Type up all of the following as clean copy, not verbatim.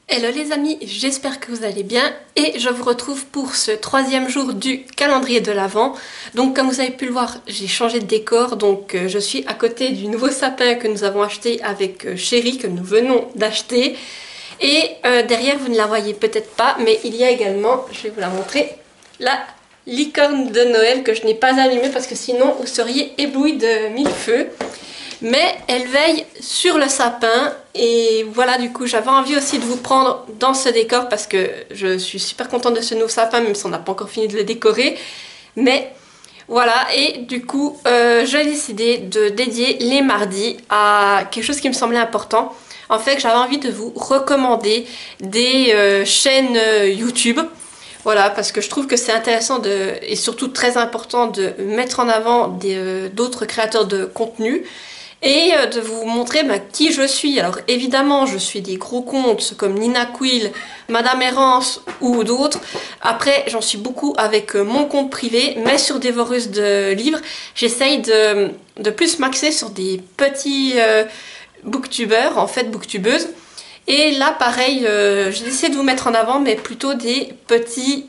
Hello les amis, j'espère que vous allez bien et je vous retrouve pour ce troisième jour du calendrier de l'Avent. Donc comme vous avez pu le voir, j'ai changé de décor, donc je suis à côté du nouveau sapin que nous avons acheté avec Chérie, que nous venons d'acheter. Et derrière, vous ne la voyez peut-être pas, mais il y a également, je vais vous la montrer, la licorne de Noël que je n'ai pas allumée parce que sinon vous seriez éblouis de mille feux. Mais elle veille sur le sapin et voilà, du coup j'avais envie aussi de vous prendre dans ce décor parce que je suis super contente de ce nouveau sapin, même si on n'a pas encore fini de le décorer. Mais voilà, et du coup j'ai décidé de dédier les mardis à quelque chose qui me semblait important. En fait, j'avais envie de vous recommander des chaînes YouTube. Voilà, parce que je trouve que c'est intéressant et surtout très important de mettre en avant d'autres créateurs de contenu et de vous montrer qui je suis. Alors évidemment, je suis des gros comptes comme Nina Quill, Madame Errance ou d'autres. Après, j'en suis beaucoup avec mon compte privé, mais sur Dévoreuse de livres, j'essaye de plus m'axer sur des petits booktubeurs, en fait booktubeuses. Et là, pareil, j'ai essayé de vous mettre en avant, mais plutôt des petits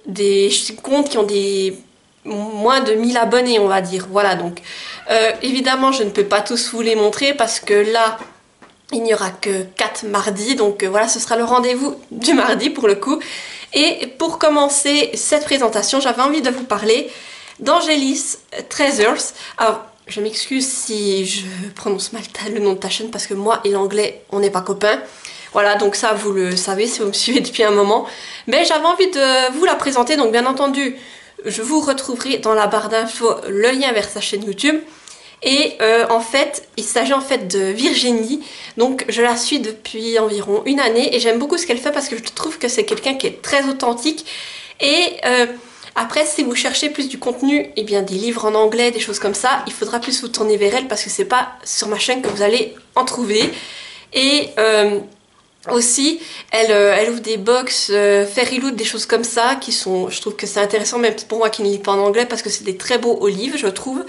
des comptes qui ont des moins de 1000 abonnés, on va dire. Voilà, donc évidemment, je ne peux pas tous vous les montrer parce que là, il n'y aura que 4 mardis. Donc voilà, ce sera le rendez-vous du mardi pour le coup. Et pour commencer cette présentation, j'avais envie de vous parler d'Angelis Treasures. Alors, je m'excuse si je prononce mal le nom de ta chaîne parce que moi et l'anglais, on n'est pas copains. Voilà, donc ça, vous le savez si vous me suivez depuis un moment. Mais j'avais envie de vous la présenter, donc bien entendu, je vous retrouverai dans la barre d'infos le lien vers sa chaîne YouTube. Et en fait, il s'agit en fait de Virginie. Donc je la suis depuis environ une année et j'aime beaucoup ce qu'elle fait parce que je trouve que c'est quelqu'un qui est très authentique. Et après, si vous cherchez plus du contenu, eh bien des livres en anglais, des choses comme ça, il faudra plus vous tourner vers elle parce que c'est pas sur ma chaîne que vous allez en trouver. Et aussi, elle ouvre des box Fairy Loot, des choses comme ça qui sont, je trouve que c'est intéressant même pour moi qui ne lis pas en anglais parce que c'est des très beaux livres, je trouve.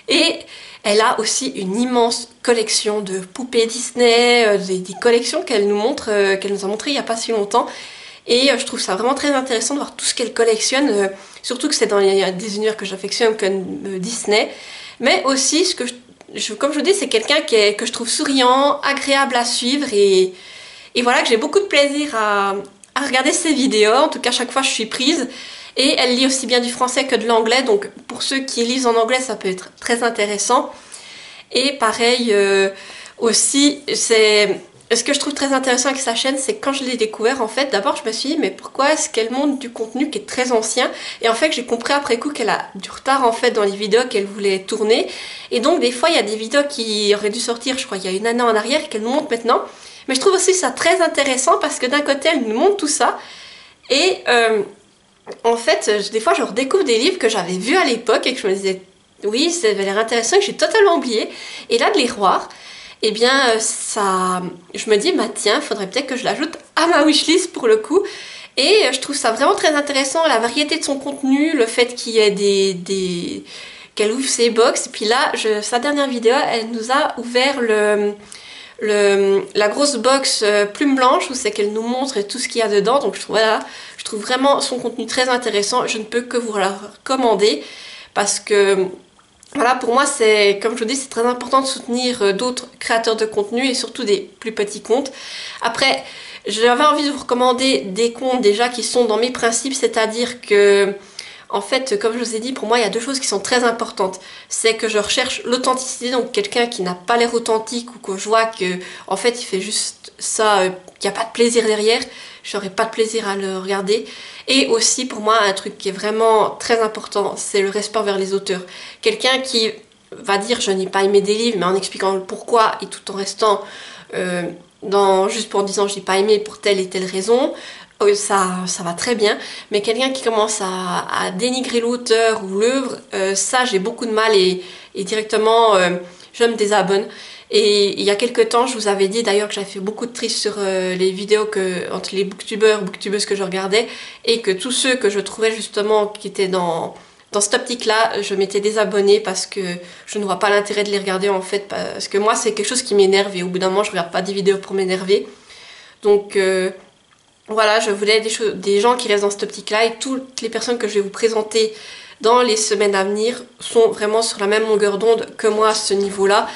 Et elle a aussi une immense collection de poupées Disney, des collections qu'elle nous montre, qu'elle nous a montré il n'y a pas si longtemps. Et je trouve ça vraiment très intéressant de voir tout ce qu'elle collectionne, surtout que c'est dans des univers que j'affectionne comme Disney. Mais aussi, comme je vous dis, c'est quelqu'un que je trouve souriant, agréable à suivre et voilà, que j'ai beaucoup de plaisir à regarder ses vidéos. En tout cas, chaque fois, je suis prise. Et elle lit aussi bien du français que de l'anglais. Donc, pour ceux qui lisent en anglais, ça peut être très intéressant. Et pareil, aussi, ce que je trouve très intéressant avec sa chaîne, c'est que quand je l'ai découvert, en fait, d'abord, je me suis dit, mais pourquoi est-ce qu'elle montre du contenu qui est très ancien? Et en fait, j'ai compris après coup qu'elle a du retard, en fait, dans les vidéos qu'elle voulait tourner. Et donc, des fois, il y a des vidéos qui auraient dû sortir, je crois, il y a une année en arrière, qu'elle nous montre maintenant. Mais je trouve aussi ça très intéressant parce que d'un côté, elle nous montre tout ça. Et en fait, des fois, je redécouvre des livres que j'avais vus à l'époque et que je me disais, oui, ça avait l'air intéressant, que j'ai totalement oublié. Et là, de les revoir, eh bien, je me dis, bah tiens, il faudrait peut-être que je l'ajoute à ma wishlist pour le coup. Et je trouve ça vraiment très intéressant, la variété de son contenu, le fait qu'il y ait qu'elle ouvre ses box. Et puis là, sa dernière vidéo, elle nous a ouvert la grosse box plume blanche où c'est qu'elle nous montre tout ce qu'il y a dedans. Donc voilà, je trouve vraiment son contenu très intéressant. Je ne peux que vous la recommander parce que voilà, pour moi c'est, comme je vous dis, c'est très important de soutenir d'autres créateurs de contenu et surtout des plus petits comptes. Après, j'avais envie de vous recommander des comptes déjà qui sont dans mes principes, c'est-à-dire que en fait, comme je vous ai dit, pour moi, il y a deux choses qui sont très importantes. C'est que je recherche l'authenticité, donc quelqu'un qui n'a pas l'air authentique ou que je vois que, en fait, il fait juste ça, qu'il n'y a pas de plaisir derrière. Je n'aurais pas de plaisir à le regarder. Et aussi, pour moi, un truc qui est vraiment très important, c'est le respect envers les auteurs. Quelqu'un qui va dire je n'ai pas aimé des livres, mais en expliquant le pourquoi et tout en restant juste pour en disant je n'ai pas aimé pour telle et telle raison. Ça va très bien, mais quelqu'un qui commence à dénigrer l'auteur ou l'œuvre, ça j'ai beaucoup de mal et directement je me désabonne. Et il y a quelques temps, je vous avais dit d'ailleurs que j'avais fait beaucoup de tristes sur les vidéos entre les booktubeurs ou booktubeuses que je regardais et que tous ceux que je trouvais justement qui étaient dans cette optique-là, je m'étais désabonnée parce que je ne vois pas l'intérêt de les regarder en fait, parce que moi c'est quelque chose qui m'énerve et au bout d'un moment je regarde pas des vidéos pour m'énerver. Donc voilà, je voulais des gens qui restent dans cette optique-là, et toutes les personnes que je vais vous présenter dans les semaines à venir sont vraiment sur la même longueur d'onde que moi à ce niveau-là.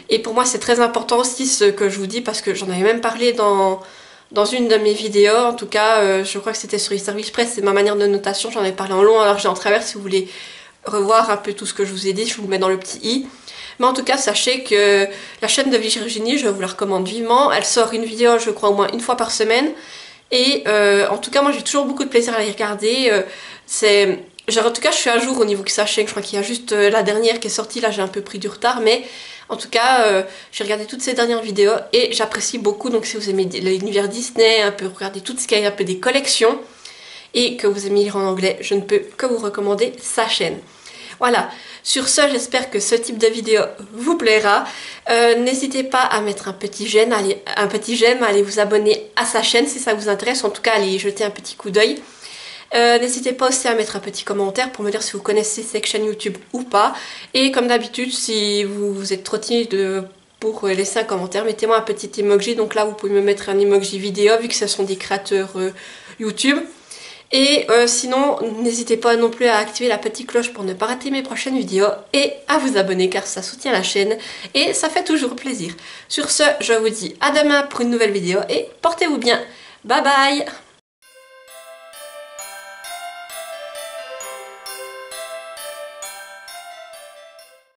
Et pour moi c'est très important aussi ce que je vous dis, parce que j'en avais même parlé dans une de mes vidéos, en tout cas je crois que c'était sur les services presse, c'est ma manière de notation, j'en ai parlé en long, alors j'ai en travers si vous voulez revoir un peu tout ce que je vous ai dit, je vous mets dans le petit i. Mais en tout cas, sachez que la chaîne de Virginie, je vous la recommande vivement. Elle sort une vidéo, je crois, au moins une fois par semaine. Et en tout cas, moi j'ai toujours beaucoup de plaisir à les regarder. En tout cas, je suis à jour au niveau de sa chaîne. Je crois qu'il y a juste la dernière qui est sortie, là j'ai un peu pris du retard. Mais en tout cas, j'ai regardé toutes ces dernières vidéos et j'apprécie beaucoup. Donc si vous aimez l'univers Disney, un peu regarder tout ce qu'il y a, un peu des collections, et que vous aimez lire en anglais, je ne peux que vous recommander sa chaîne. Voilà, sur ce, j'espère que ce type de vidéo vous plaira. N'hésitez pas à mettre un petit j'aime, à aller vous abonner à sa chaîne si ça vous intéresse, en tout cas allez y jeter un petit coup d'œil. N'hésitez pas aussi à mettre un petit commentaire pour me dire si vous connaissez cette chaîne YouTube ou pas. Et comme d'habitude, si vous êtes trop timide pour laisser un commentaire, mettez-moi un petit emoji. Donc là, vous pouvez me mettre un emoji vidéo vu que ce sont des créateurs YouTube. Et sinon, n'hésitez pas non plus à activer la petite cloche pour ne pas rater mes prochaines vidéos et à vous abonner car ça soutient la chaîne et ça fait toujours plaisir. Sur ce, je vous dis à demain pour une nouvelle vidéo et portez-vous bien. Bye bye!